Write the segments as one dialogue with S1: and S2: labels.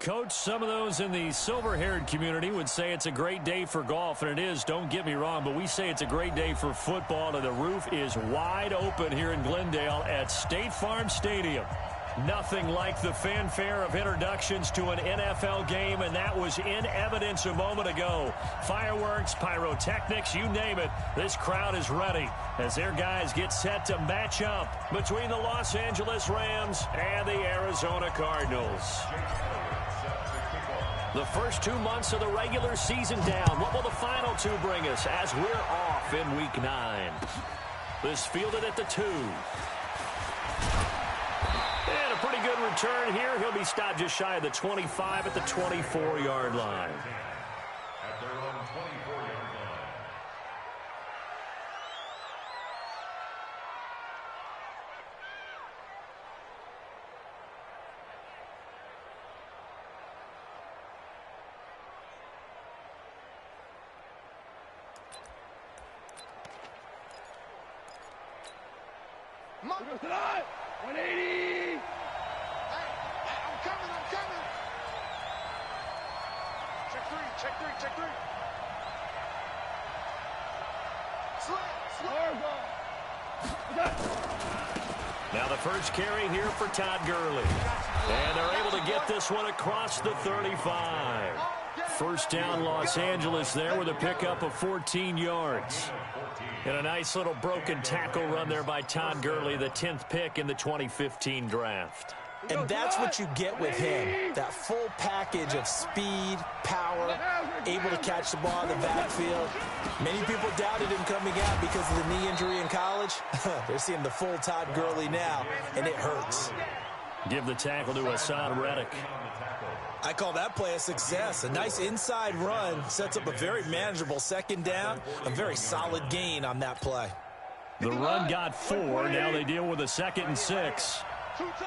S1: Coach, some of those in the silver-haired community would say it's a great day for golf, and it is, don't get me wrong, but we say it's a great day for football, and the roof is wide open here in Glendale at State Farm Stadium. Nothing like the fanfare of introductions to an NFL game, and that was in evidence a moment ago. Fireworks, pyrotechnics, you name it. This crowd is ready as their guys get set to match up between the Los Angeles Rams and the Arizona Cardinals. The first 2 months of the regular season down. What will the final two bring us as we're off in Week 9? This fielded at the 2. And a pretty good return here. He'll be stopped just shy of the 25 at the 24-yard line.
S2: At their own 24-yard line.
S3: Come on. 180. I'm coming. Check three. Slow.
S1: Now the first carry here for Todd Gurley. And they're able to get this one across the 35. First down Los Angeles there with a pickup of 14 yards. And a nice little broken tackle run there by Todd Gurley, the 10th pick in the 2015 draft.
S4: And that's what you get with him, that full package of speed, power, able to catch the ball in the backfield. Many people doubted him coming out because of the knee injury in college. They're seeing the full Todd Gurley now, and it hurts.
S1: Give the tackle to Hassan Reddick.
S4: I call that play a success. A nice inside run sets up a very manageable second down, a very solid gain on that play.
S1: The run got 4. Now they deal with a 2nd and 6.
S3: Two times.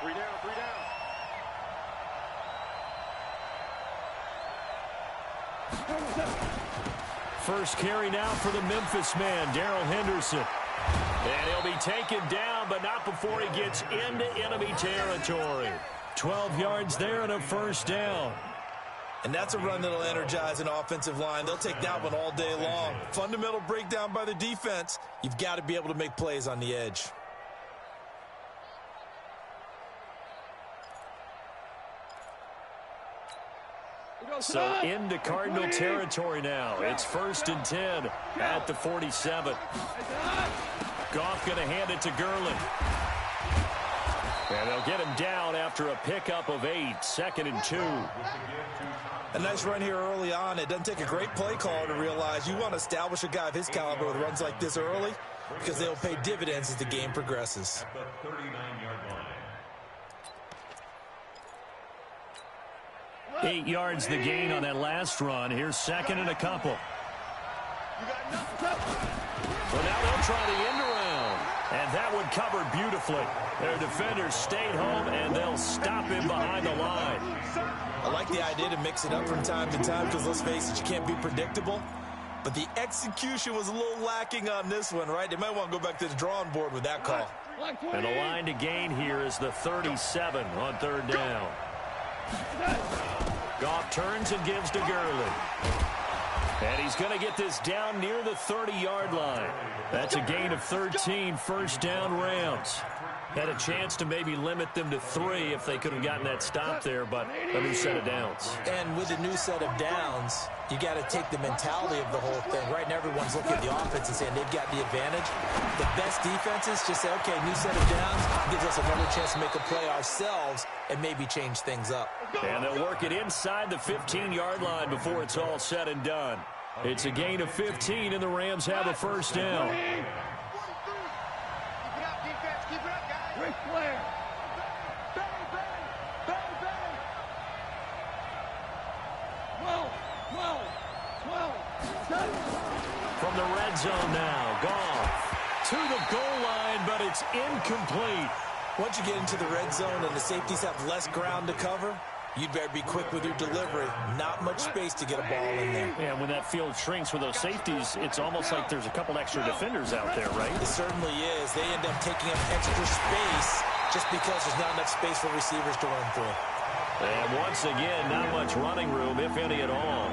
S3: 3 down.
S1: First carry now for the Memphis man, Darrell Henderson. And he'll be taken down, but not before he gets into enemy territory. 12 yards there and a first down.
S4: And that's a run that'll energize an offensive line. They'll take that one all day long. Fundamental breakdown by the defense. You've got to be able to make plays on the edge.
S1: So into Cardinal territory now. It's 1st and 10 at the 47. Goff going to hand it to Gurley. And they'll get him down after a pickup of 8, 2nd and 2.
S4: A nice run here early on. It doesn't take a great play caller to realize you want to establish a guy of his caliber with runs like this early because they'll pay dividends as the game progresses.
S2: At the 39-yard line.
S1: 8 yards the gain on that last run. Here's 2nd and a couple. Well, now they'll try the end around. And that one covered beautifully. Their defenders stayed home, and they'll stop him behind the line.
S4: I like the idea to mix it up from time to time because, let's face it, you can't be predictable. But the execution was a little lacking on this one, right? They might want to go back to the drawing board with that call.
S1: And the line to gain here is the 37 on 3rd down. Goff turns and gives to Gurley. And he's going to get this down near the 30-yard line. That's a gain of 13, first down Rams. Had a chance to maybe limit them to 3 if they could have gotten that stop there, but a new set of downs.
S4: And with a new set of downs, you got to take the mentality of the whole thing. Right now, everyone's looking at the offense and saying they've got the advantage. The best defenses just say, okay, new set of downs gives us another chance to make a play ourselves and maybe change things up.
S1: And they'll work it inside the 15-yard line before it's all said and done. It's a gain of 15, and the Rams have a first down.
S3: Ric Flair.
S1: From the red zone now, Goff to the goal line, but it's incomplete.
S4: Once you get into the red zone and the safeties have less ground to cover, you'd better be quick with your delivery. Not much space to get a ball in there.
S1: Yeah, when that field shrinks with those safeties, it's almost like there's a couple extra defenders out there, right?
S4: It certainly is. They end up taking up extra space just because there's not enough space for receivers to run through.
S1: And once again, not much running room, if any at all.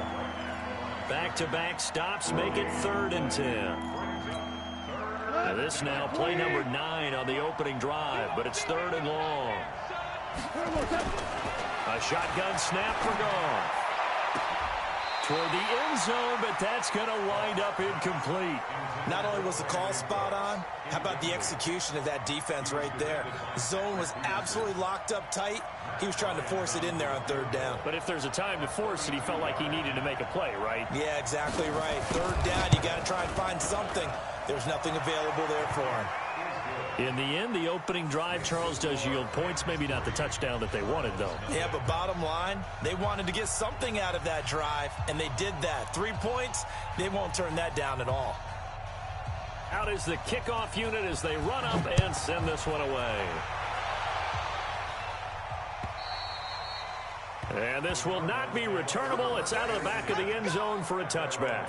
S1: Back-to-back stops make it 3rd and 10. This now play number 9 on the opening drive, but it's 3rd and long. A shotgun snap for Goff. Toward the end zone, but that's going to wind up incomplete.
S4: Not only was the call spot on, how about the execution of that defense right there? The zone was absolutely locked up tight. He was trying to force it in there on 3rd down.
S1: But if there's a time to force it, he felt like he needed to make a play, right?
S4: Yeah, exactly right. 3rd down, you got to try and find something. There's nothing available there for him.
S1: In the end, the opening drive, Charles, does yield points. Maybe not the touchdown that they wanted, though.
S4: Yeah, but bottom line, they wanted to get something out of that drive, and they did that. 3 points, they won't turn that down at all.
S1: Out is the kickoff unit as they run up and send this one away. And this will not be returnable. It's out of the back of the end zone for a touchback.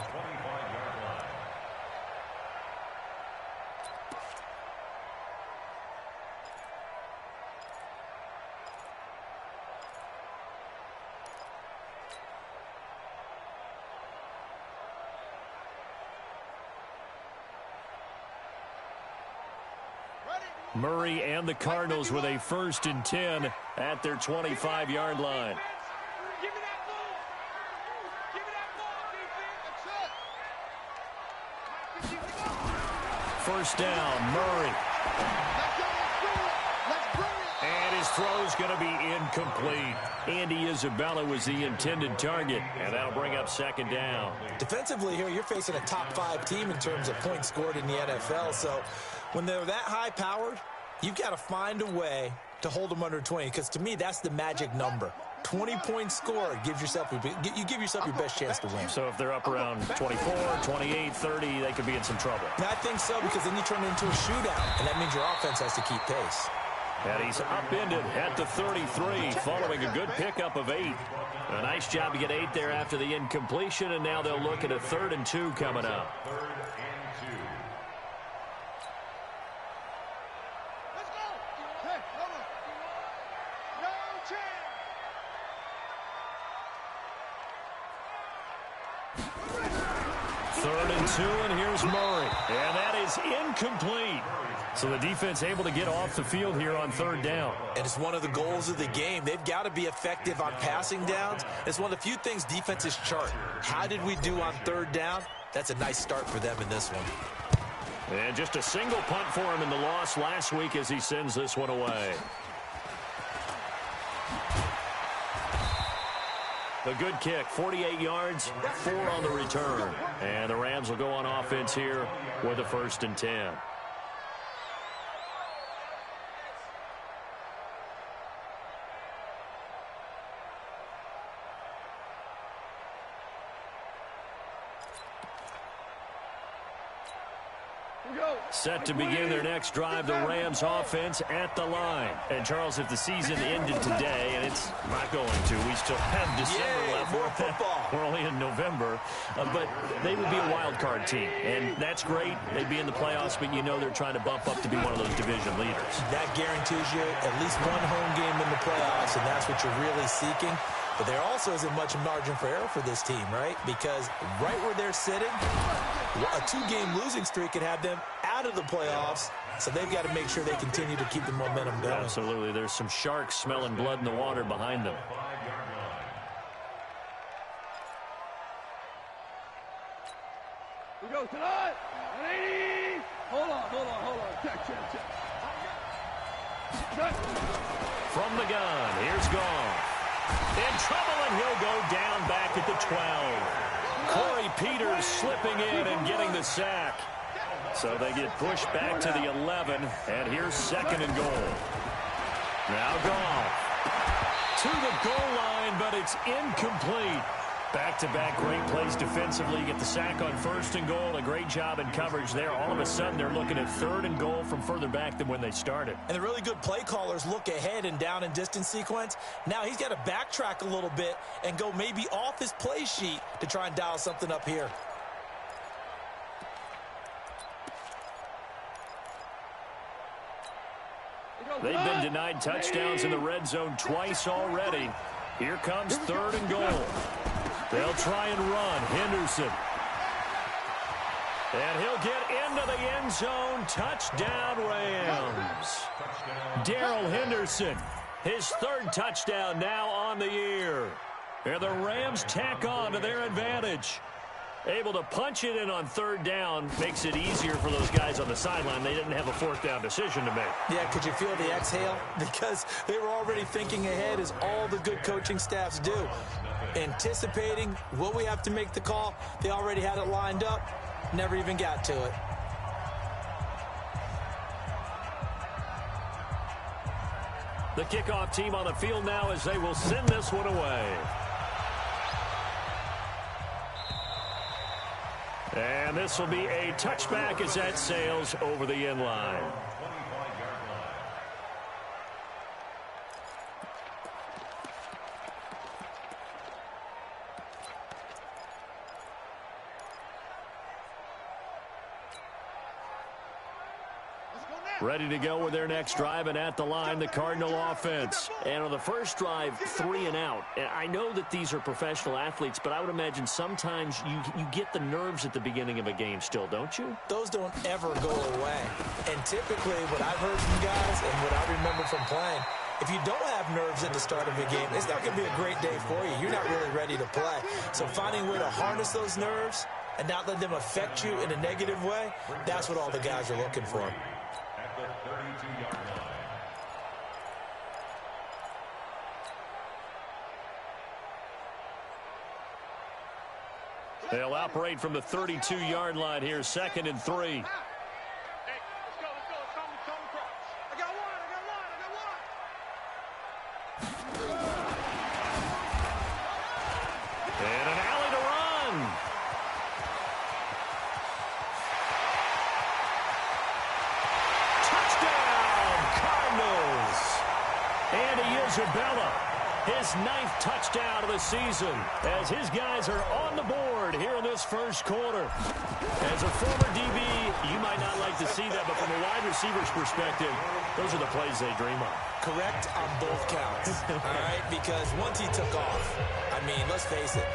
S1: Murray and the Cardinals with a 1st and 10 at their 25-yard line.
S3: Give me that ball. Give me that ball, defense. That's it.
S1: 1st down, Murray.
S3: Let's bring it.
S1: And his throw's going to be incomplete. Andy Isabella was the intended target, and that'll bring up 2nd down.
S4: Defensively here, you're facing a top 5 team in terms of points scored in the NFL, so when they're that high-powered, you've got to find a way to hold them under 20, because to me, that's the magic number. 20 points scored gives yourself you give yourself your best chance to win.
S1: So if they're up around 24, 28, 30, they could be in some trouble.
S4: And I think so, because then you turn it into a shootout, and that means your offense has to keep pace.
S1: And he's upended at the 33 following a good pickup of 8. A nice job to get 8 there after the incompletion, and now they'll look at a 3rd and 2 coming up.
S3: Let's go. Hey, hold on. No chance.
S1: 3rd and 2, and here's Murray. And that is incomplete. So the defense able to get off the field here on 3rd down.
S4: And it's one of the goals of the game. They've got to be effective on passing downs. It's one of the few things defenses chart. How did we do on 3rd down? That's a nice start for them in this one.
S1: And just a single punt for him in the loss last week as he sends this one away. A good kick, 48 yards, 4 on the return. And the Rams will go on offense here with a 1st and 10. Set to begin their next drive, the Rams offense at the line. And, Charles, if the season ended today, and it's not going to, we still have December left.
S4: More football.
S1: We're only in November. But they would be a wild card team, and that's great. They'd be in the playoffs, but you know they're trying to bump up to be one of those division leaders.
S4: That guarantees you at least one home game in the playoffs, and that's what you're really seeking. But there also isn't much margin for error for this team, right? Because right where they're sitting, a 2-game losing streak could have them out of the playoffs. So they've got to make sure they continue to keep the momentum going.
S1: Absolutely. There's some sharks smelling blood in the water behind them.
S3: We go tonight. 180. Hold on. Check.
S1: From the gun, here's Goff. In trouble, and he'll go down back at the 12. Corey Peters slipping in and getting the sack. So they get pushed back to the 11, and here's 2nd and goal. Now Goff to the goal line, but it's incomplete. Back-to-back great plays defensively. Get the sack on 1st and goal. A great job in coverage there. All of a sudden, they're looking at 3rd and goal from further back than when they started.
S4: And the really good play callers look ahead and down and distance sequence. Now he's got to backtrack a little bit and go maybe off his play sheet to try and dial something up here.
S1: They've been denied touchdowns in the red zone twice already. Here comes 3rd and goal. They'll try and run. Henderson. And he'll get into the end zone. Touchdown, Rams. Darrell Henderson, his 3rd touchdown now on the year. And the Rams tack on to their advantage. Able to punch it in on 3rd down makes it easier for those guys on the sideline. They didn't have a 4th down decision to make. Yeah, could you feel the exhale? Because they were already thinking ahead, as all the good coaching staffs do. Anticipating, will we have to make the call? They already had it lined up. Never even got to it. The kickoff team on the field now as they will send this one away. And this will be a touchback as that sails over the end line. Ready to go with their next drive, and at the line, the Cardinal offense. And on the first drive, 3 and out. And I know that these are professional athletes, but I would imagine sometimes you get the nerves at the beginning of a game still, don't you? Those don't ever go away. And typically, what I've heard from guys and what I remember from playing, if you don't have nerves at the start of a game, it's not going to be a great day for you. You're not really ready to play. So finding a way to harness those nerves and not let them affect you in a negative way, that's what all the guys are looking for.
S2: The 32-yard line.
S1: They'll operate from the 32-yard line here, 2nd and 3.
S3: Hey, let's go. Come across. I got one.
S1: And an alley to run. Touchdown, Cardinals. Andy Isabella, his 9th touchdown of the season, as his guys are on the board here in this first quarter. As a former DB, you might not like to see that, but from a wide receiver's perspective, those are the plays they dream of. Correct on both counts, all right? Because once he took off, I mean, let's face it,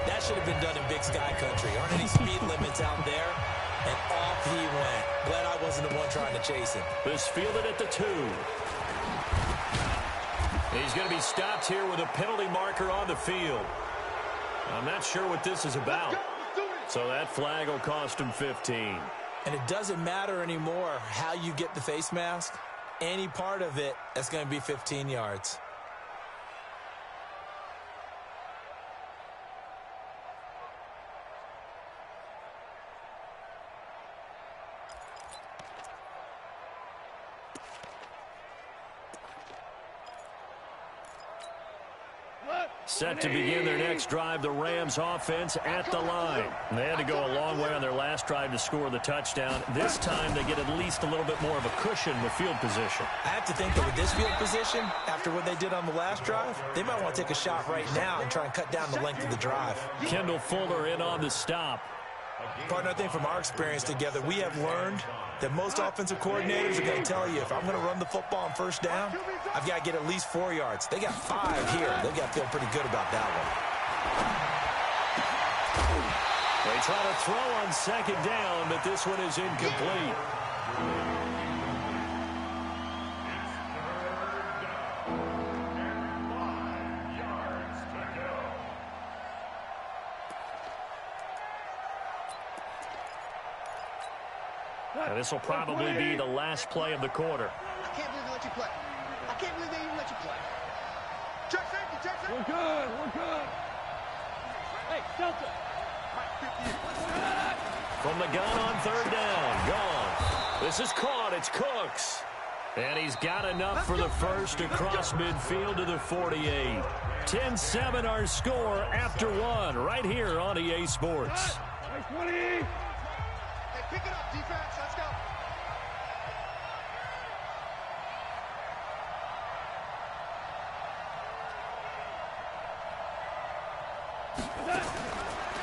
S1: that should have been done in Big Sky Country. Aren't any speed limits out there? And off he went. Glad I wasn't the one trying to chase him. This fielded at the 2. He's going to be stopped here with a penalty marker on the field. I'm not sure what this is about. So that flag will cost him 15. And it doesn't matter anymore how you get the face mask. Any part of it, that's going to be 15 yards. Set to begin their next drive, the Rams offense at the line. They had to go a long way on their last drive to score the touchdown. This time they get at least a little bit more of a cushion with field position. I have to think that with this field position, after what they did on the last drive, they might want to take a shot right now and try and cut down the length of the drive. Kendall Fuller in on the stop. Partner, I think from our experience together, we have learned that most offensive coordinators are going to tell you, if I'm going to run the football on first down, I've got to get at least 4 yards. They got 5 here. They've got to feel pretty good about that one. They try to throw on 2nd down, but this one is incomplete. And this will probably be the last play of the quarter.
S3: I can't believe they let you play. I can't believe they even let you play. Check safety, check safety. We're good. Hey, Delta.
S1: From the gun on 3rd down. Gone. This is caught. It's Cooks. And he's got enough for the first across midfield to the 48. 10-7 our score after 1 right here on EA Sports.
S3: 20. Hey, pick it up, defense. Let's go.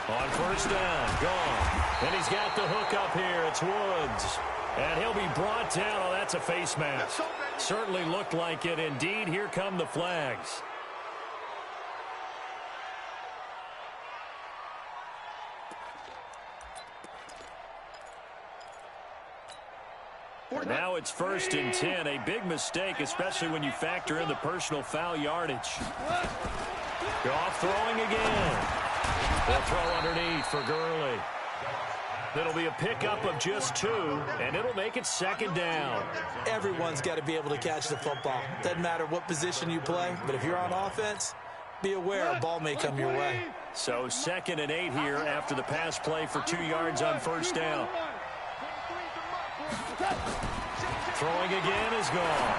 S1: On 1st down, gone. And he's got the hook up here. It's Woods. And he'll be brought down. Oh, that's a face mask. Certainly looked like it. Indeed, here come the flags. Now it's 1st and 10. A big mistake, especially when you factor in the personal foul yardage. Goff throwing again. They'll throw underneath for Gurley. It'll be a pickup of just 2, and it'll make it 2nd down.
S4: Everyone's got to be able to catch the football. Doesn't matter what position you play, but if you're on offense, be aware a ball may come your way.
S1: So 2nd and 8 here after the pass play for 2 yards on 1st down. Throwing again is gone.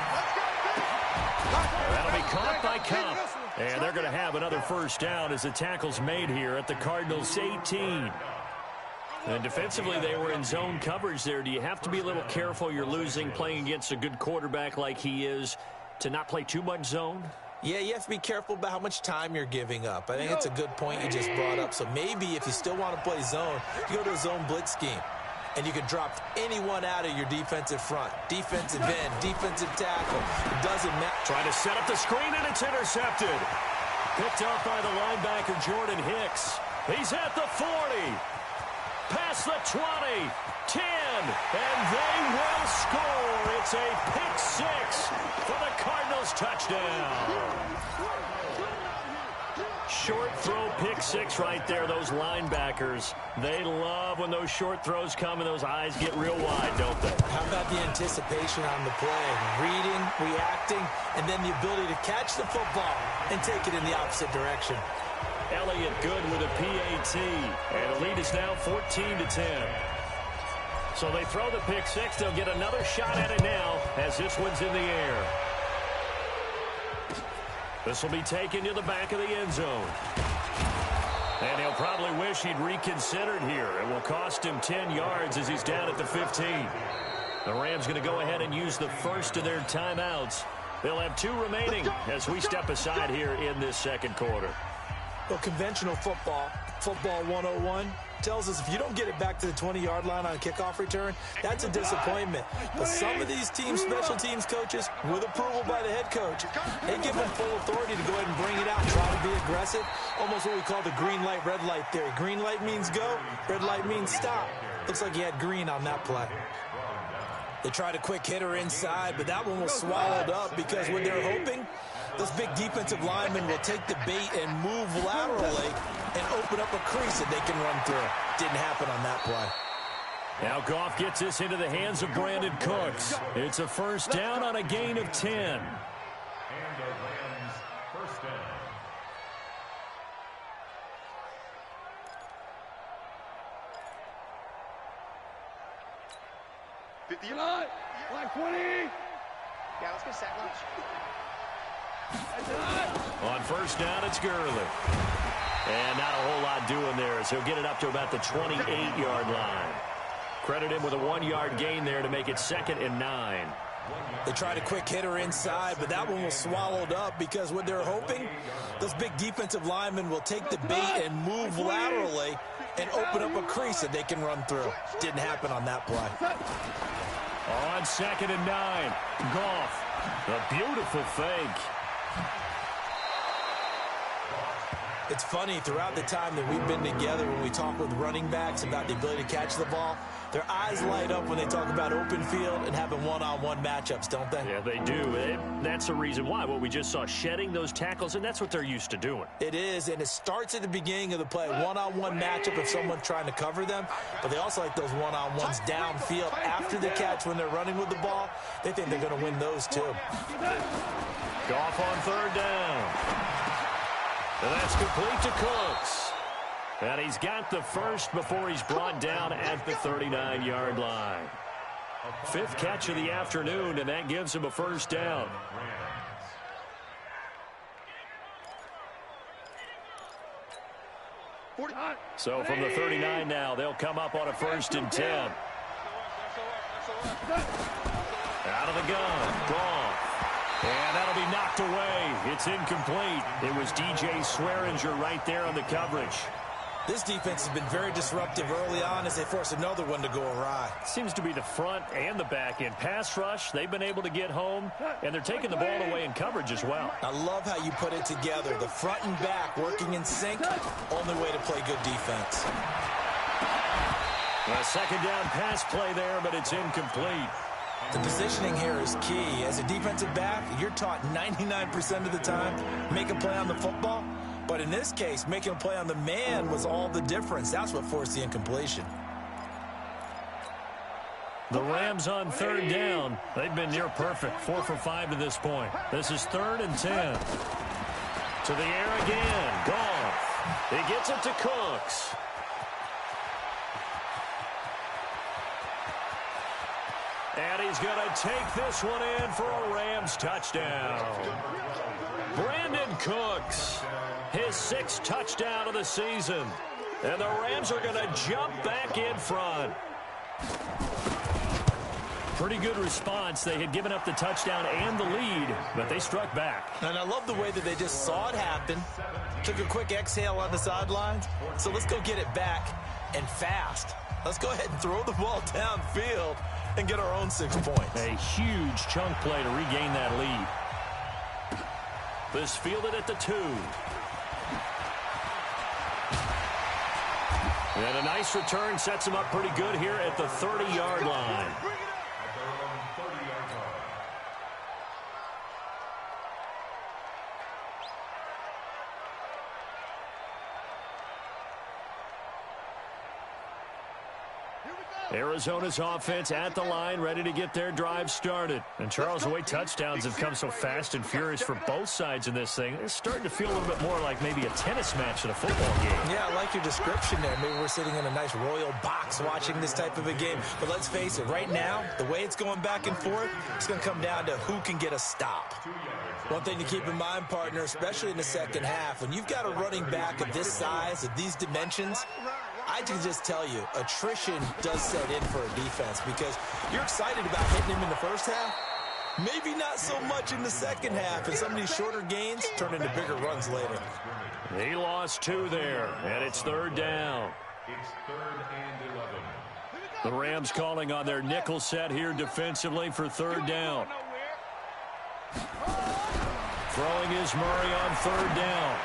S1: That'll be caught by Cup. And they're going to have another 1st down as the tackle's made here at the Cardinals' 18. And defensively, they were in zone coverage there. Do you have to be a little careful? You're losing playing against a good quarterback like he is to not play too much zone?
S4: Yeah, you have to be careful about how much time you're giving up. I think it's a good point you just brought up. So maybe if you still want to play zone, you go to a zone blitz scheme. And you can drop anyone out of your defensive front. Defensive end, defensive tackle. It doesn't matter.
S1: Trying to set up the screen, and it's intercepted. Picked up by the linebacker, Jordan Hicks. He's at the 40. Past the 20. 10. And they will score. It's a pick 6 for the Cardinals touchdown. Short throw, pick 6 right there. Those linebackers, they love when those short throws come and those eyes get real wide, don't they?
S4: How about the anticipation on the play? Reading, reacting, and then the ability to catch the football and take it in the opposite direction.
S1: Elliott good with a PAT. And the lead is now 14-10. So they throw the pick 6. They'll get another shot at it now as this one's in the air. This will be taken to the back of the end zone. And he'll probably wish he'd reconsidered here. It will cost him 10 yards as he's down at the 15. The Rams going to go ahead and use the first of their timeouts. They'll have 2 remaining as we step aside here in this 2nd quarter.
S4: Well, conventional football 101, tells us if you don't get it back to the 20-yard line on a kickoff return, that's a disappointment. But some of these teams, special teams coaches, with approval by the head coach, they give them full authority to go ahead and bring it out and try to be aggressive. Almost what we call the green light, red light theory. Green light means go, red light means stop. Looks like he had green on that play. They tried a quick hitter inside, but that one was swallowed up because what they're hoping, those big defensive linemen will take the bait and move laterally and open up a crease that they can run through. Didn't happen on that play.
S1: Now Goff gets this into the hands of Brandon Cooks. It's a 1st down on a gain of 10.
S2: And the Rams' 1st down.
S3: Line 20. Yeah, let's get a sack lunch.
S1: On 1st down, it's Gurley. And not a whole lot doing there, so he'll get it up to about the 28-yard line. Credit him with a 1-yard gain there to make it 2nd and 9.
S4: They tried a quick hitter inside, but that one was swallowed up because what they're hoping, those big defensive linemen will take the bait and move laterally and open up a crease that they can run through. Didn't happen on that play.
S1: On 2nd and 9, Goff, a beautiful fake.
S4: It's funny, throughout the time that we've been together, when we talk with running backs about the ability to catch the ball, their eyes light up when they talk about open field and having one-on-one matchups, don't they?
S1: Yeah, they do. That's the reason why. What we just saw, shedding those tackles, and that's what they're used to doing.
S4: It is, and it starts at the beginning of the play, one-on-one matchup if someone's trying to cover them, but they also like those one-on-ones downfield after the catch when they're running with the ball. They think they're going to win those too.
S1: Goff on 3rd down. And that's complete to Cooks. And he's got the first before he's brought down at the 39-yard line. 5th catch of the afternoon, and that gives him a 1st down. So from the 39 now, they'll come up on a 1st and 10. Out of the gun, gone. And that'll be knocked away. It's incomplete. It was DJ Swearinger right there on the coverage.
S4: This defense has been very disruptive early on as they force another one to go awry.
S1: Seems to be the front and the back end. Pass rush, they've been able to get home, and they're taking the ball away in coverage as well.
S4: I love how you put it together. The front and back working in sync, only way to play good defense.
S1: A 2nd down pass play there, but it's incomplete.
S4: The positioning here is key. As a defensive back, you're taught 99% of the time, make a play on the football. But in this case, making a play on the man was all the difference. That's what forced the incompletion.
S1: The Rams on third down. They've been near perfect. 4 for 5 to this point. This is 3rd and 10. To the air again. Goff. He gets it to Cooks. And he's going to take this one in for a Rams touchdown. Brandon Cooks, his 6th touchdown of the season. And the Rams are going to jump back in front. Pretty good response. They had given up the touchdown and the lead, but they struck back.
S4: And I love the way that they just saw it happen, took a quick exhale on the sidelines. So let's go get it back and fast. Let's go ahead and throw the ball downfield and get our own 6 points.
S1: A huge chunk play to regain that lead. This fielded at the 2. And a nice return sets him up pretty good here at the 30-yard line. Arizona's offense at the line, ready to get their drive started. And Charles, the way touchdowns have come so fast and furious for both sides in this thing, it's starting to feel a little bit more like maybe a tennis match than a football game.
S4: Yeah, I like your description there. Maybe we're sitting in a nice royal box watching this type of a game. But let's face it, right now, the way it's going back and forth, it's going to come down to who can get a stop. One thing to keep in mind, partner, especially in the second half, when you've got a running back of this size, of these dimensions, I can just tell you, attrition does set in for a defense because you're excited about hitting him in the first half. Maybe not so much in the second half, and some of these shorter gains turn into bigger runs later.
S1: He lost 2 there, and it's 3rd down.
S2: It's 3rd and 11.
S1: The Rams calling on their nickel set here defensively for 3rd down. Throwing is Murray on 3rd down.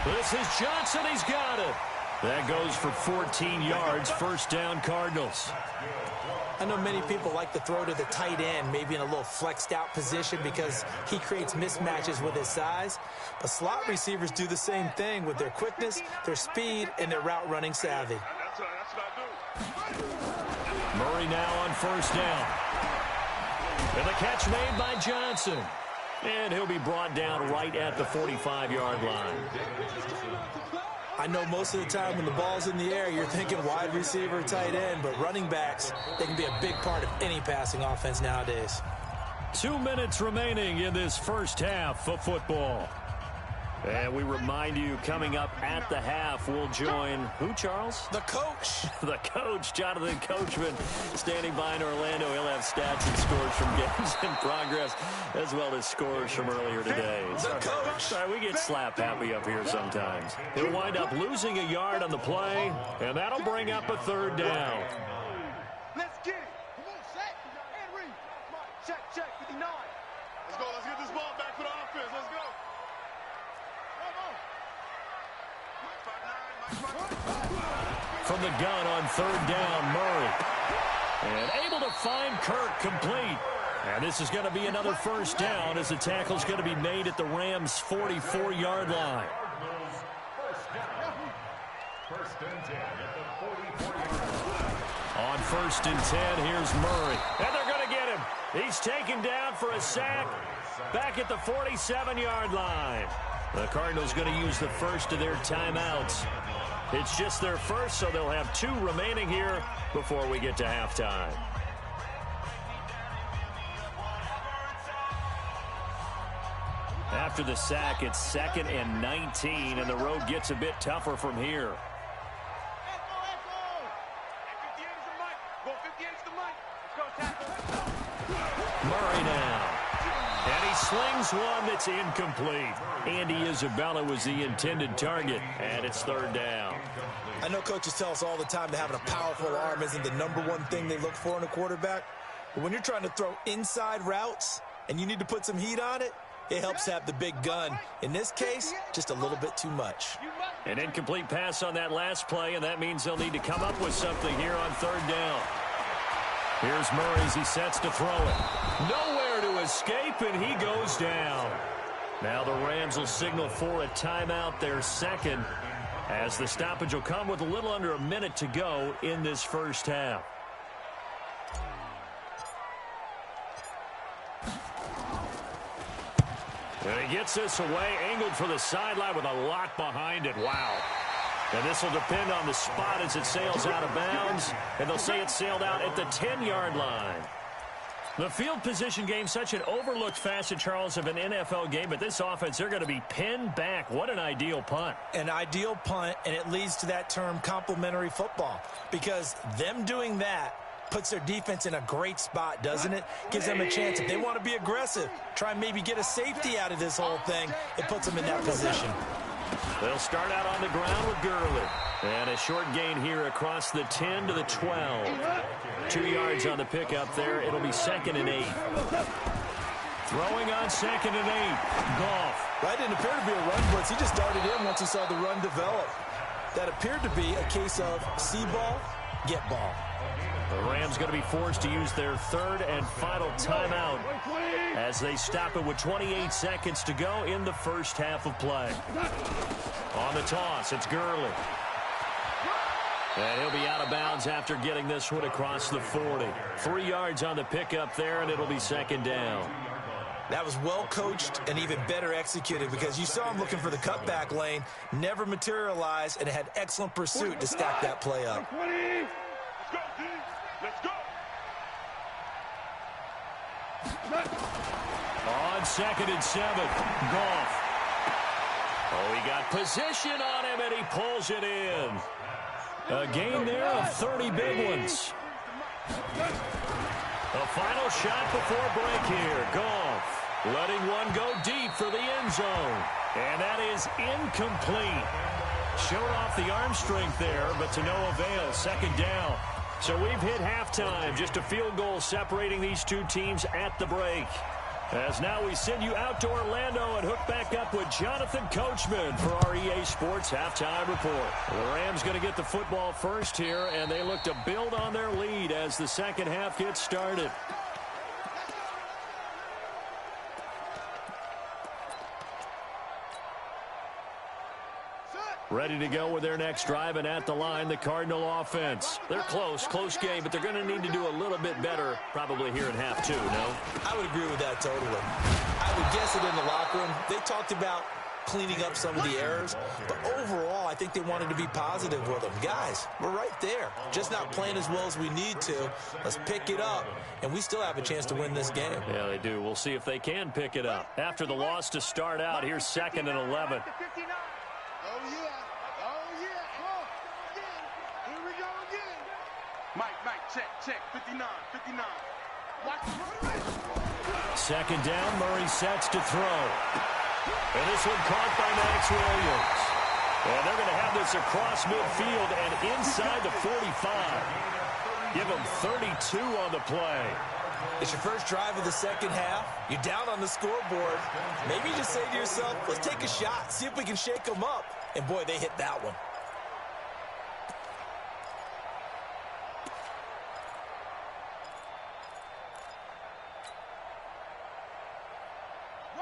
S1: This is Johnson. He's got it. That goes for 14 yards. 1st down, Cardinals.
S4: I know many people like to throw to the tight end, maybe in a little flexed out position because he creates mismatches with his size. But slot receivers do the same thing with their quickness, their speed, and their route running savvy.
S1: Murray now on 1st down. And the catch made by Johnson. And he'll be brought down right at the 45-yard line.
S4: I know most of the time when the ball's in the air, you're thinking wide receiver, tight end, but running backs, they can be a big part of any passing offense nowadays.
S1: 2 minutes remaining in this first half of football. And we remind you, coming up at the half, we'll join who, Charles?
S4: The coach.
S1: The coach, Jonathan Coachman, standing by in Orlando. He'll have stats and scores from games in progress, as well as scores from earlier today.
S4: The coach.
S1: Sorry, we get slap happy up here sometimes. He'll wind up losing a yard on the play, and that'll bring up a 3rd down.
S3: Let's get it. Come on, set and read. Check, 59. Let's go. Let's get this ball back for the offense. Let's go.
S1: From the gun on 3rd down, Murray. And able to find Kirk complete. And this is going to be another 1st down as the tackle's going to be made at the Rams' 44-yard line.
S2: First and 10 at the 44-yard line.
S1: On 1st and 10, here's Murray. And they're going to get him. He's taken down for a sack back at the 47-yard line. The Cardinals going to use the first of their timeouts. It's just their first, so they'll have 2 remaining here before we get to halftime. After the sack, it's 2nd and 19, and the road gets a bit tougher from here. Murray now. And he slings one that's incomplete. Andy Isabella was the intended target, and it's 3rd down.
S4: I know coaches tell us all the time that having a powerful arm isn't the #1 thing they look for in a quarterback. But when you're trying to throw inside routes and you need to put some heat on it, it helps have the big gun. In this case, just a little bit too much.
S1: An incomplete pass on that last play, and that means they'll need to come up with something here on 3rd down. Here's Murray as he sets to throw it. Nowhere to escape, and he goes down. Now the Rams will signal for a timeout, their second, as the stoppage will come with a little under a minute to go in this first half. And he gets this away, angled for the sideline with a lot behind it. Wow. And this will depend on the spot as it sails out of bounds. And they'll say it sailed out at the 10-yard line. The field position game, such an overlooked facet, Charles, of an NFL game. But this offense, they're going to be pinned back. What an ideal punt.
S4: An ideal punt, and it leads to that term complementary football. Because them doing that puts their defense in a great spot, doesn't it? Gives them a chance. If they want to be aggressive, try and maybe get a safety out of this whole thing, it puts them in that position.
S1: They'll start out on the ground with Gurley. And a short gain here across the 10 to the 12. 2 yards on the pickup there. It'll be 2nd and 8. Throwing on 2nd and 8. Goff.
S4: That didn't appear to be a run blitz. He just darted in once he saw the run develop. That appeared to be a case of see ball, get ball.
S1: The Rams going to be forced to use their 3rd and final timeout as they stop it with 28 seconds to go in the first half of play. On the toss, it's Gurley. And he'll be out of bounds after getting this one across the 40. 3 yards on the pickup there, and it'll be 2nd down.
S4: That was well coached and even better executed because you saw him looking for the cutback lane, never materialized, and had excellent pursuit to stack that play up.
S3: Let's go.
S1: On 2nd and 7, Goff. Oh, he got position on him, and he pulls it in. A gain there of 30 big ones. The final shot before break here. Goff letting one go deep for the end zone. And that is incomplete. Showed off the arm strength there, but to no avail. 2nd down. So we've hit halftime. Just a field goal separating these two teams at the break. As now we send you out to Orlando and hook back up with Jonathan Coachman for our EA Sports Halftime Report. The Rams going to get the football first here, and they look to build on their lead as the second half gets started. Ready to go with their next drive, and at the line, the Cardinal offense. They're close game, but they're going to need to do a little bit better probably here in half 2, no?
S4: I would agree with that totally. I would guess it in the locker room. They talked about cleaning up some of the errors, but overall, I think they wanted to be positive with them. Guys, we're right there. Just not playing as well as we need to. Let's pick it up, and we still have a chance to win this game.
S1: Yeah, they do. We'll see if they can pick it up. After the loss to start out, here's 2nd and 11.
S3: Mike, check, 59. Watch.
S1: 2nd down, Murray sets to throw. And this one caught by Max Williams. And they're going to have this across midfield and inside the 45. Give them 32 on the play.
S4: It's your first drive of the second half. You're down on the scoreboard. Maybe you just say to yourself, let's take a shot, see if we can shake them up. And boy, they hit that one.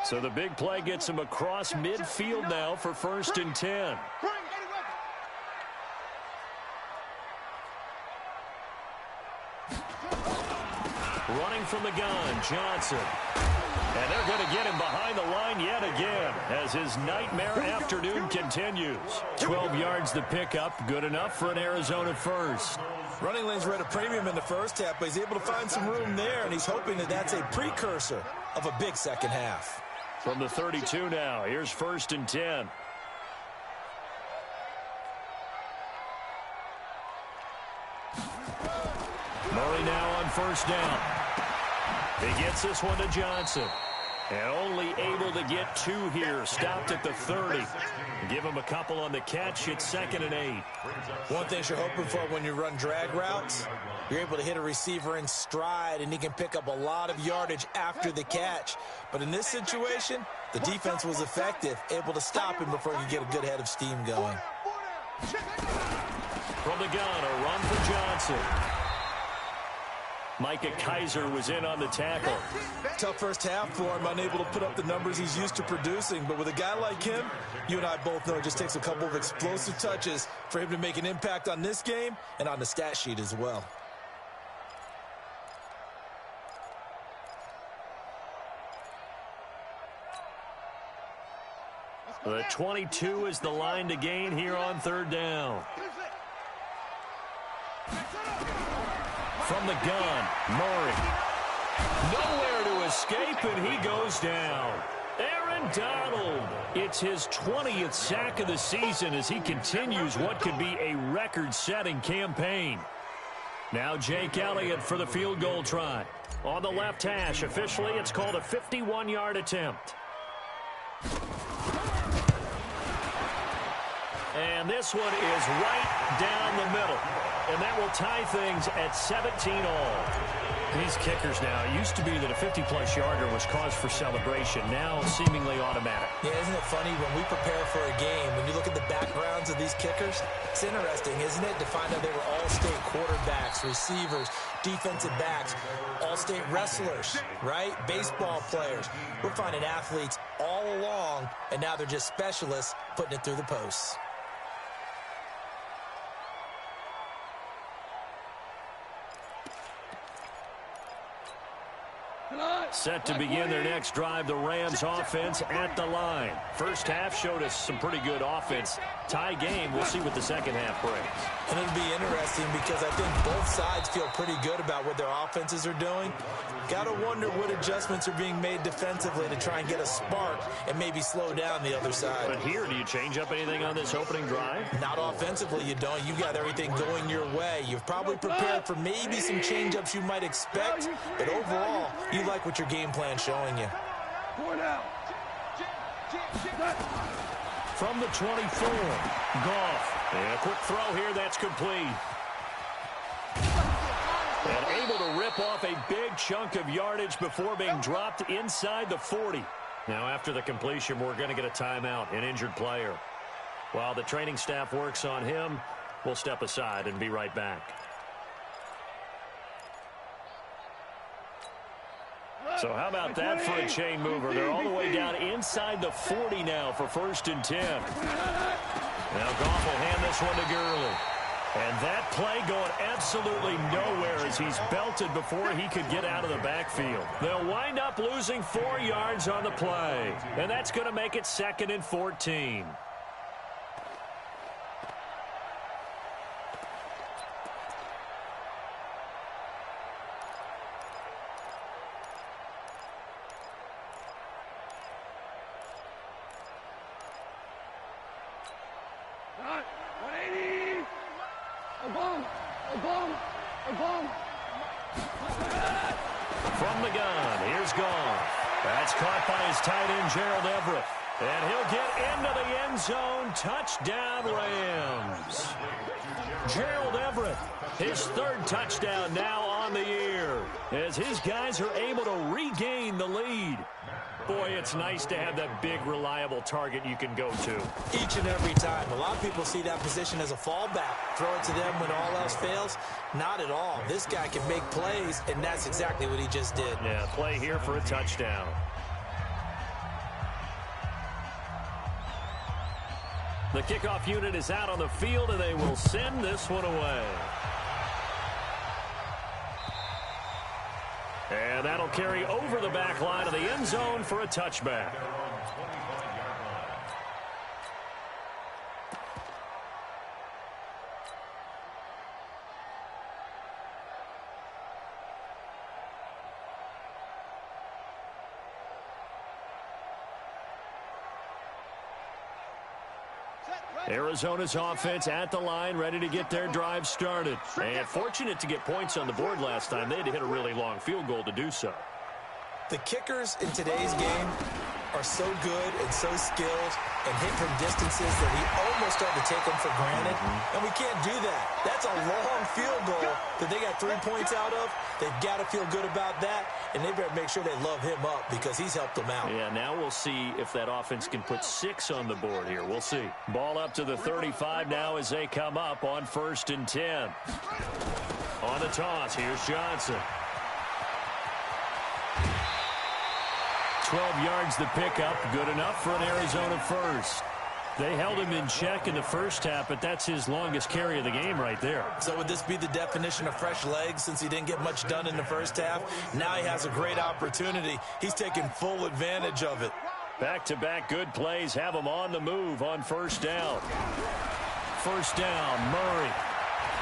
S1: So the big play gets him across midfield now for 1st and 10. Running from the gun, Johnson. And they're going to get him behind the line yet again as his nightmare afternoon continues. 12 yards to pick up, good enough for an Arizona first.
S4: Running lanes were at a premium in the first half, but he's able to find some room there, and he's hoping that that's a precursor of a big second half.
S1: From the 32 now, here's 1st and 10. Murray now on 1st down. He gets this one to Johnson. And only able to get 2 here. Stopped at the 30. Give him a couple on the catch. It's 2nd and 8.
S4: One thing you're hoping for when you run drag routes, you're able to hit a receiver in stride, and he can pick up a lot of yardage after the catch. But in this situation, the defense was effective, able to stop him before he could get a good head of steam going.
S1: From the gun, a run for Johnson. Micah Kaiser was in on the tackle.
S4: Tough first half for him, unable to put up the numbers he's used to producing. But with a guy like him, you and I both know it just takes a couple of explosive touches for him to make an impact on this game and on the stat sheet as well.
S1: The 22 is the line to gain here on third down. From the gun, Murray. Nowhere to escape, and he goes down. Aaron Donald. It's his 20th sack of the season as he continues what could be a record-setting campaign. Now Jake Elliott for the field goal try. On the left hash, officially it's called a 51-yard attempt. And this one is right down the middle. And that will tie things at 17-all. These kickers now, it used to be that a 50-plus yarder was cause for celebration. Now seemingly automatic.
S4: Yeah, isn't it funny when we prepare for a game, when you look at the backgrounds of these kickers, it's interesting, isn't it, to find out they were all-state quarterbacks, receivers, defensive backs, all-state wrestlers, right? Baseball players. We're finding athletes all along, and now they're just specialists putting it through the posts.
S1: Set to begin their next drive, the Rams offense at the line. First half showed us some pretty good offense. Tie game, we'll see what the second half brings.
S4: And it'll be interesting because I think both sides feel pretty good about what their offenses are doing. Got to wonder what adjustments are being made defensively to try and get a spark and maybe slow down the other side.
S1: But here, do you change up anything on this opening drive?
S4: Not offensively, you don't. You got everything going your way. You've probably prepared for maybe some change-ups you might expect, but overall, you like what your game plan's showing you.
S1: From the 24, Goff. And a quick throw here, that's complete. And able to rip off a big chunk of yardage before being dropped inside the 40. Now after the completion, we're going to get a timeout, an injured player. While the training staff works on him, we'll step aside and be right back. So how about that for a chain mover? They're all the way down inside the 40 now for 1st and 10. Now Goff will hand this one to Gurley. And that play going absolutely nowhere as he's belted before he could get out of the backfield. They'll wind up losing 4 yards on the play. And that's going to make it 2nd and 14. From the gun, here's Goff. That's caught by his tight end, Gerald Everett. And he'll get into the end zone. Touchdown, Rams. Gerald Everett, his 3rd touchdown now on the year, as his guys are able to regain the lead. Boy, it's nice to have that big, reliable target you can go to.
S4: Each and every time. A lot of people see that position as a fallback. Throw it to them when all else fails. Not at all. This guy can make plays, and that's exactly what he just did.
S1: Yeah, play here for a touchdown. The kickoff unit is out on the field, and they will send this one away. And that'll carry over the back line of the end zone for a touchback. Arizona's offense at the line, ready to get their drive started. And fortunate to get points on the board last time. They had to hit a really long field goal to do so.
S4: The kickers in today's game are so good and so skilled and hit from distances that we almost start to take them for granted. And we can't do that. That's a long field goal that they got 3 points out of. They've got to feel good about that, and they better make sure they love him up because he's helped them out.
S1: Yeah, now we'll see if that offense can put 6 on the board here. We'll see. Ball up to the 35 now as they come up on 1st and 10. On the toss, here's Johnson. 12 yards the pickup. Good enough for an Arizona first. They held him in check in the first half, but that's his longest carry of the game right there.
S4: So would this be the definition of fresh legs since he didn't get much done in the first half? Now he has a great opportunity. He's taking full advantage of it.
S1: Back-to-back good plays have him on the move on first down. First down, Murray.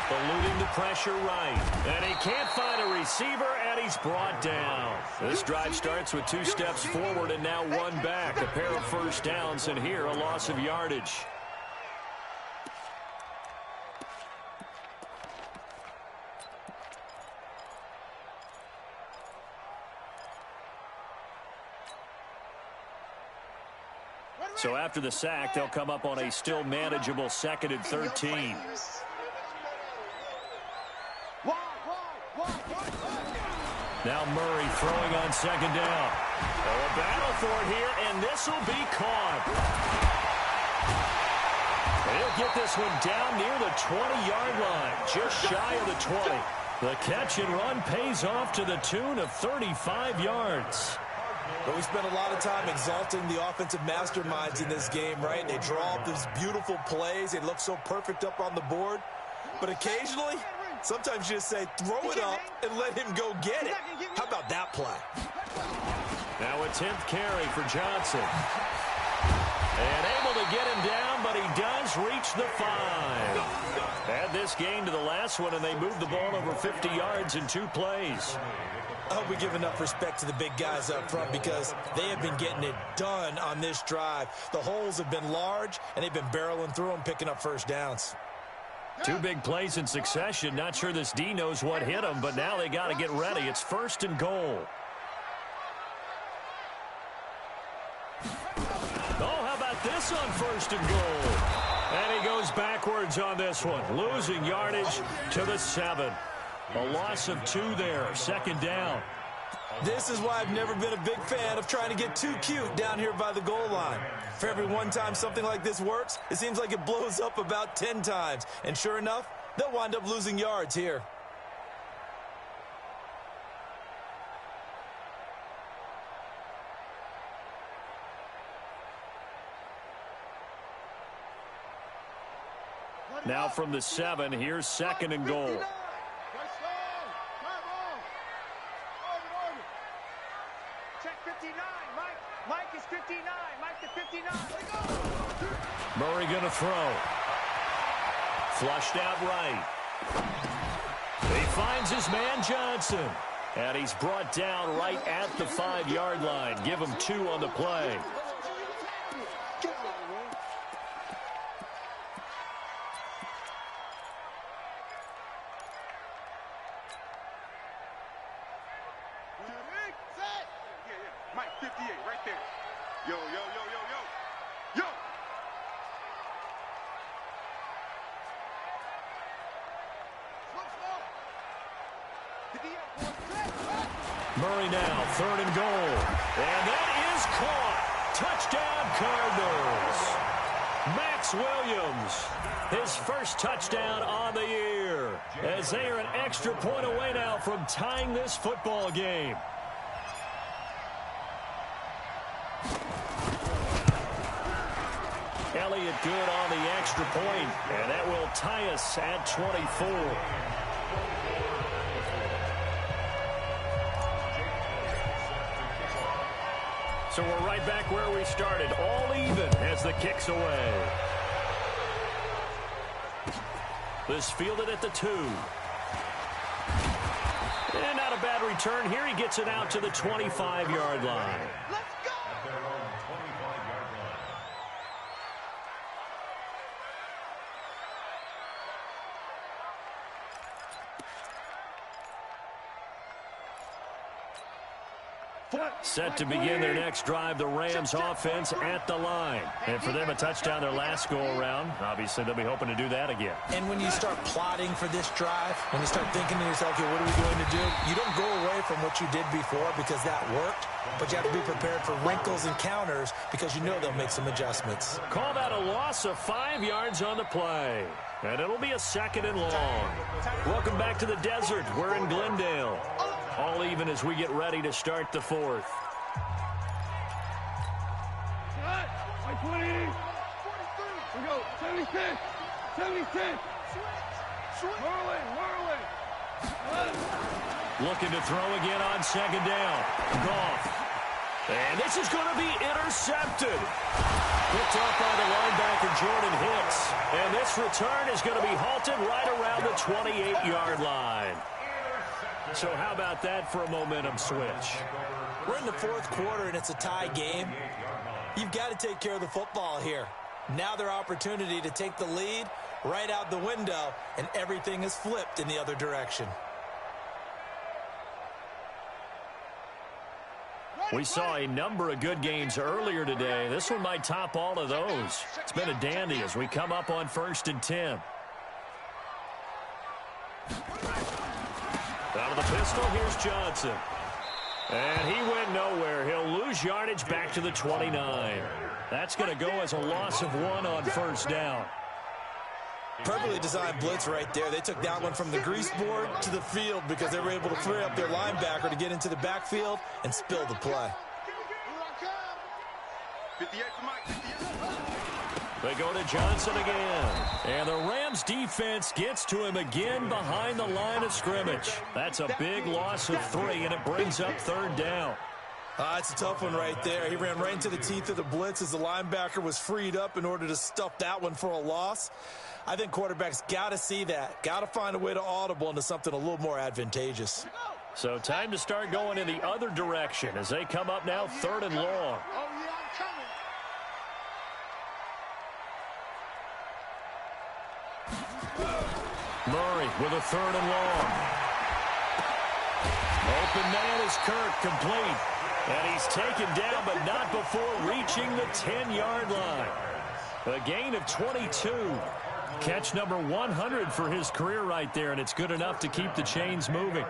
S1: Eluding the pressure right. And he can't find a receiver, and he's brought down. This drive starts with 2 steps forward and now 1 back. A pair of first downs, and here a loss of yardage. So after the sack, they'll come up on a still manageable 2nd and 13. Now Murray throwing on 2nd down. Oh, a battle for it here, and this will be caught. He'll get this one down near the 20-yard line, just shy of the 20. The catch and run pays off to the tune of 35 yards.
S4: But we spent a lot of time exalting the offensive masterminds in this game, right? They draw up these beautiful plays. They look so perfect up on the board. But occasionally, sometimes you just say, throw it up and let him go get it. How about that play?
S1: Now a 10th carry for Johnson. And able to get him down, but he does reach the 5. Add this game to the last one, and they moved the ball over 50 yards in 2 plays.
S4: I hope we give enough respect to the big guys up front because they have been getting it done on this drive. The holes have been large, and they've been barreling through them, picking up first downs.
S1: 2 big plays in succession. Not sure this D knows what hit him, but now they got to get ready. It's 1st and goal. Oh, how about this on 1st and goal? And he goes backwards on this one, losing yardage to the 7. A loss of 2 there, 2nd down.
S4: This is why I've never been a big fan of trying to get too cute down here by the goal line. For every one time something like this works, it seems like it blows up about 10 times. And sure enough, they'll wind up losing yards here.
S1: Now from the 7, here's 2nd and goal. Murray going to throw. Flushed out right. He finds his man Johnson. And he's brought down right at the 5-yard line. Give him 2 on the play.
S3: Mike, 58, right there. Yo, yo, yo, yo, yo. Yo!
S1: Murray now, 3rd and goal. And that is caught. Touchdown, Cardinals. Max Williams, his first touchdown on the year, as they are an extra point away now from tying this football game. Elliott good on the extra point, and that will tie us at 24. So we're right back where we started, all even as the kick's away. This fielded at the 2. And not a bad return here. He gets it out to the 25-yard line.
S3: Let's go!
S1: Set to begin their next drive, the Rams offense at the line. And for them, a touchdown their last go-around. Obviously, they'll be hoping to do that again.
S4: And when you start plotting for this drive, when you start thinking to yourself, okay, what are we going to do? You don't go away from what you did before because that worked, but you have to be prepared for wrinkles and counters because you know they'll make some adjustments.
S1: Call that a loss of 5 yards on the play. And it'll be a 2nd and long. Welcome back to the desert. We're in Glendale. All even as we get ready to start the 4th.
S3: 20. We go. 76. 76. Whirling.
S1: Looking to throw again on second down. Goff. And this is going to be intercepted. Picked off by the linebacker, Jordan Hicks. And this return is going to be halted right around the 28-yard line. So how about that for a momentum switch?
S4: We're in the fourth quarter, and it's a tie game. You've got to take care of the football here. Now their opportunity to take the lead right out the window, and everything is flipped in the other direction.
S1: We saw a number of good games earlier today. This one might top all of those. It's been a dandy as we come up on 1st and 10. Out of the pistol, here's Johnson. And he went nowhere. He'll lose yardage back to the 29. That's going to go as a loss of 1 on 1st down.
S4: Perfectly designed blitz right there. They took that one from the grease board to the field because they were able to free up their linebacker to get into the backfield and spill the play.
S1: They go to Johnson again. And the Rams defense gets to him again behind the line of scrimmage. That's a big loss of 3, and it brings up 3rd down.
S4: It's a tough one right there. He ran right into the teeth of the blitz as the linebacker was freed up in order to stuff that one for a loss. I think quarterbacks got to see that. Got to find a way to audible into something a little more advantageous.
S1: So time to start going in the other direction as they come up now 3rd and long. Murray with a 3rd and long. Open man is Kirk, complete. And he's taken down, but not before reaching the 10-yard line. A gain of 22. Catch number 100 for his career right there, and it's good enough to keep the chains moving.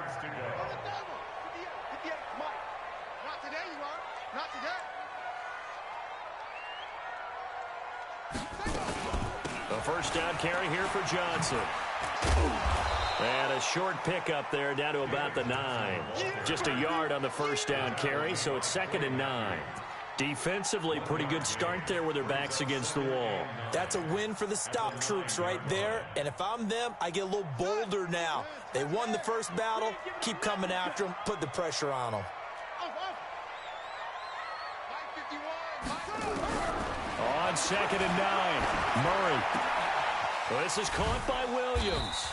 S1: A 1st down carry here for Johnson. And a short pickup there down to about the 9. Just a yard on the 1st down carry, so it's 2nd and 9. Defensively, pretty good start there with their backs against the wall.
S4: That's a win for the stop troops right there. And if I'm them, I get a little bolder now. They won the first battle. Keep coming after them. Put the pressure on them.
S1: On 2nd and 9, Murray. Well, this is caught by Williams.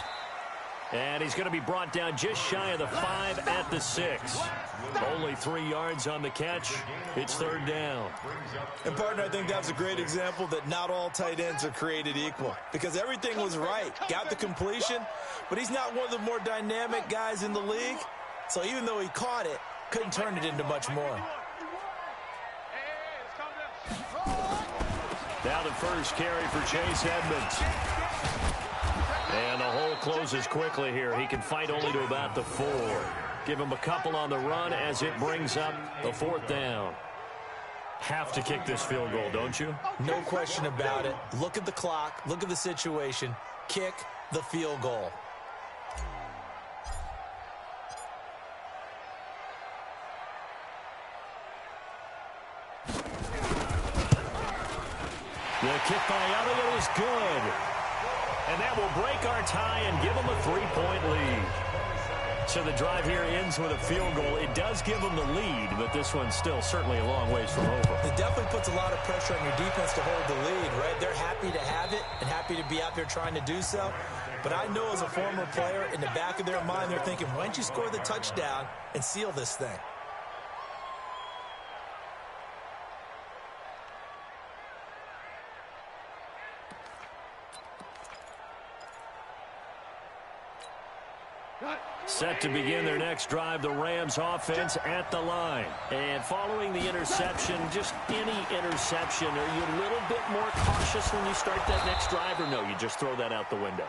S1: And he's going to be brought down just shy of the 5 at the 6. Only 3 yards on the catch. It's 3rd down.
S4: And, partner, I think that's a great example that not all tight ends are created equal. Because everything was right. Got the completion, but he's not one of the more dynamic guys in the league. So even though he caught it, couldn't turn it into much more.
S1: Now the first carry for Chase Edmonds. And the hole closes quickly here. He can fight only to about the 4. Give him a couple on the run as it brings up the 4th down. Have to kick this field goal, don't you?
S4: No question about it. Look at the clock. Look at the situation. Kick the field goal.
S1: The kick by Elliott is good. And that will break our tie and give them a 3-point lead. So the drive here ends with a field goal. It does give them the lead, but this one's still certainly a long ways from over.
S4: It definitely puts a lot of pressure on your defense to hold the lead, right? They're happy to have it and happy to be out there trying to do so. But I know as a former player, in the back of their mind, they're thinking, why don't you score the touchdown and seal this thing?
S1: Set to begin their next drive, the Rams offense at the line. And following the interception, just any interception, are you a little bit more cautious when you start that next drive, or no, you just throw that out the window?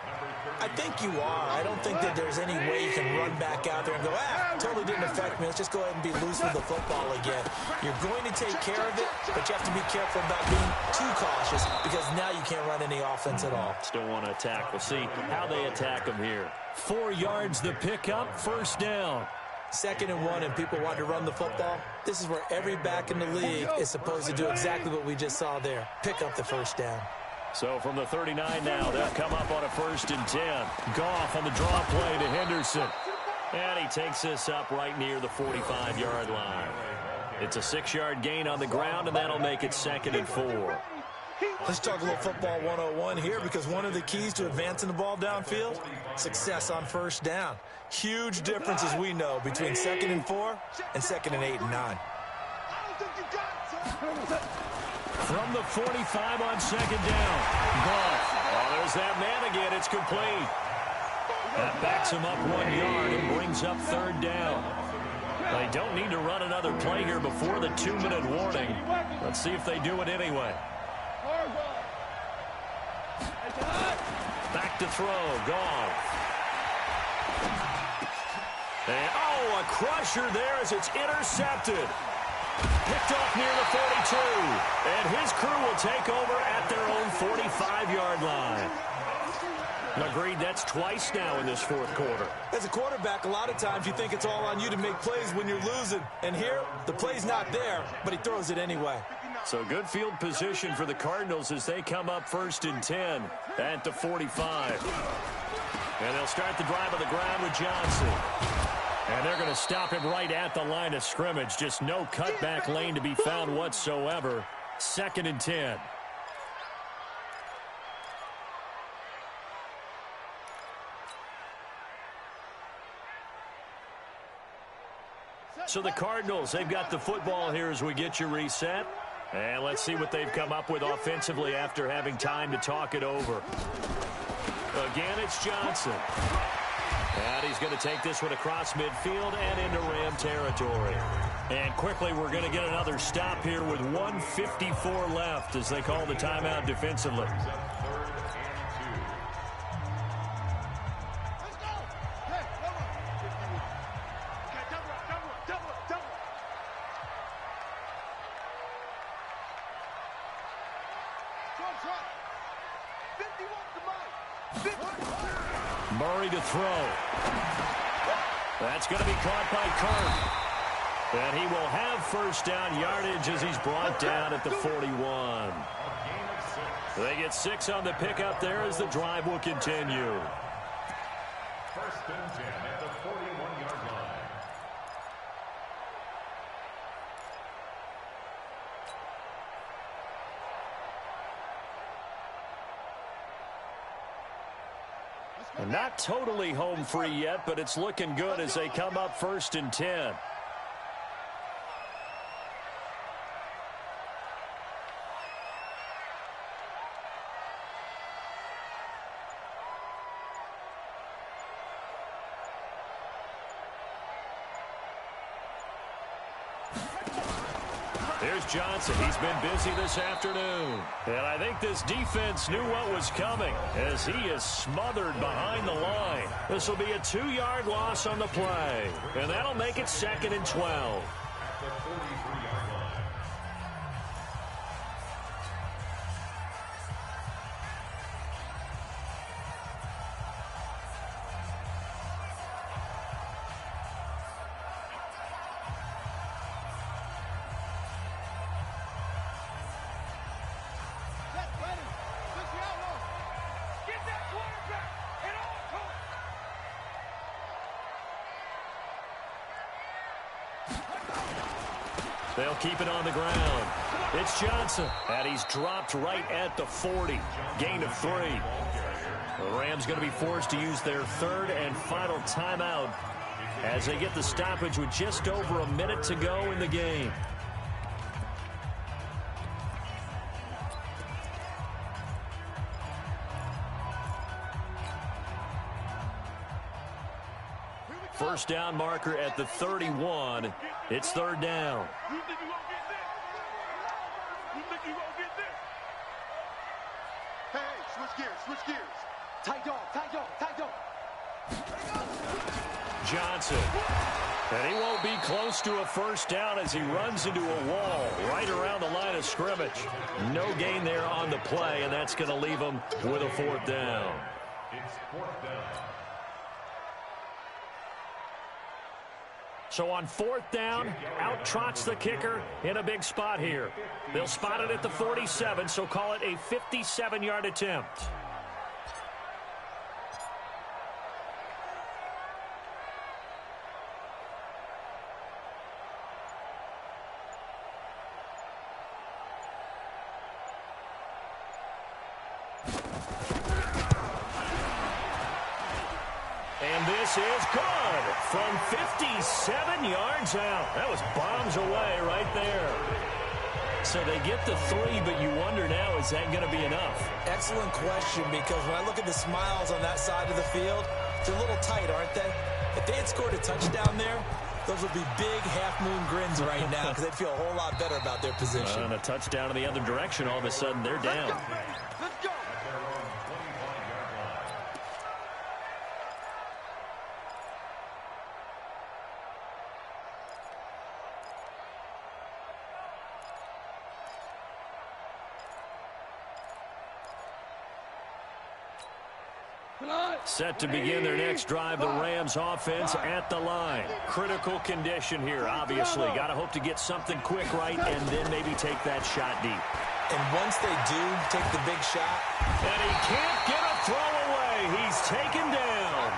S4: I think you are. I don't think that there's any way you can run back out there and go, totally didn't affect me. Let's just go ahead and be loose with the football again. You're going to take care of it, but you have to be careful about being too cautious because now you can't run any offense at all.
S1: Still want to attack. We'll see how they attack them here. 4 yards the pickup, 1st down.
S4: 2nd and 1 and people want to run the football, this is where every back in the league is supposed to do exactly what we just saw there, pick up the first down.
S1: So from the 39 now, they'll come up on a 1st and 10. Goff on the draw play to Henderson. And he takes this up right near the 45-yard line. It's a 6-yard gain on the ground, and that'll make it 2nd and 4.
S4: Let's talk a little football 101 here, because one of the keys to advancing the ball downfield, success on first down. Huge difference, as we know, between 2nd and 4 and 2nd and 8 and 9.
S1: From the 45 on 2nd down. Goff. Oh, there's that man again. It's complete. That backs him up 1 yard and brings up 3rd down. They don't need to run another play here before the 2-minute warning. Let's see if they do it anyway. Back to throw. Goff. And, oh, a crusher there as it's intercepted. Picked off near the 42. And his crew will take over at their own 45-yard line. Agreed, that's twice now in this 4th quarter.
S4: As a quarterback, a lot of times you think it's all on you to make plays when you're losing. And here, the play's not there, but he throws it anyway.
S1: So good field position for the Cardinals as they come up 1st and 10 at the 45. And they'll start the drive on the ground with Johnson. And they're going to stop him right at the line of scrimmage. Just no cutback lane to be found whatsoever. 2nd and 10. So the Cardinals, they've got the football here as we get you reset. And let's see what they've come up with offensively after having time to talk it over. Again, it's Johnson. And he's going to take this one across midfield and into Ram territory. And quickly, we're going to get another stop here with 1:54 left as they call the timeout defensively. Murray to throw. That's going to be caught by Kirk. And he will have 1st down yardage as he's brought down at the 41. They get 6 on the pickup there as the drive will continue.
S2: 1st and 10 at the 41-yard line.
S1: Not totally home free yet, but it's looking good as they come up 1st and 10. Here's Johnson. He's been busy this afternoon. And I think this defense knew what was coming as he is smothered behind the line. This will be a 2-yard loss on the play. And that'll make it 2nd and 12.
S2: At the 43-yard line.
S1: They'll keep it on the ground. It's Johnson, and he's dropped right at the 40. Gain of 3. The Rams going to be forced to use their 3rd and final timeout as they get the stoppage with just over a minute to go in the game. First down marker at the 31. It's 3rd down.
S3: You think you gonna get this? You think you gonna get this? Hey, switch gears, switch gears. Tight dog, tight dog, tight dog.
S1: Johnson. And he won't be close to a 1st down as he runs into a wall right around the line of scrimmage. No gain there on the play, and that's going to leave him with a 4th down.
S2: It's 4th down.
S1: So on 4th down, out trots the kicker in a big spot here. They'll spot it at the 47, so call it a 57-yard attempt. And this is good from 57 yards out. That was bombs away right there. So they get the 3, but you wonder now, is that going to be enough?
S4: Excellent question, because when I look at the smiles on that side of the field, they're a little tight, aren't they? If they had scored a touchdown there, those would be big half-moon grins right now because they'd feel a whole lot better about their position.
S1: And a touchdown in the other direction, all of a sudden they're down.
S3: Let's go.
S1: Set to begin their next drive, the Rams offense at the line. Critical condition here, obviously. Got to hope to get something quick right and then maybe take that shot deep.
S4: And once they do take the big shot.
S1: And he can't get a throw away. He's taken down.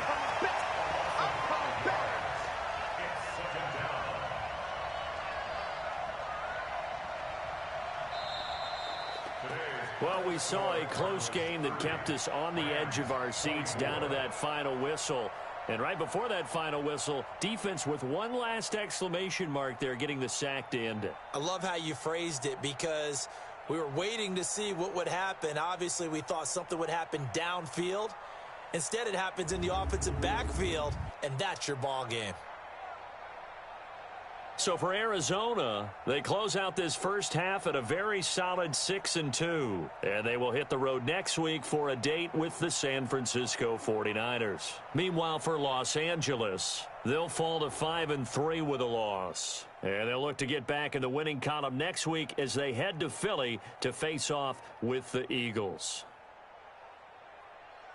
S1: Well, we saw a close game that kept us on the edge of our seats down to that final whistle. And right before that final whistle, defense with one last exclamation mark there, getting the sack to end it.
S4: I love how you phrased it, because we were waiting to see what would happen. Obviously, we thought something would happen downfield. Instead, it happens in the offensive backfield, and that's your ball game.
S1: So for Arizona, they close out this first half at a very solid 6-2. And they will hit the road next week for a date with the San Francisco 49ers. Meanwhile, for Los Angeles, they'll fall to 5-3 with a loss. And they'll look to get back in the winning column next week as they head to Philly to face off with the Eagles.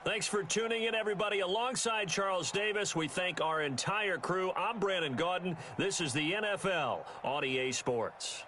S1: Thanks for tuning in, everybody. Alongside Charles Davis, we thank our entire crew. I'm Brandon Gaudin. This is the NFL on EA Sports.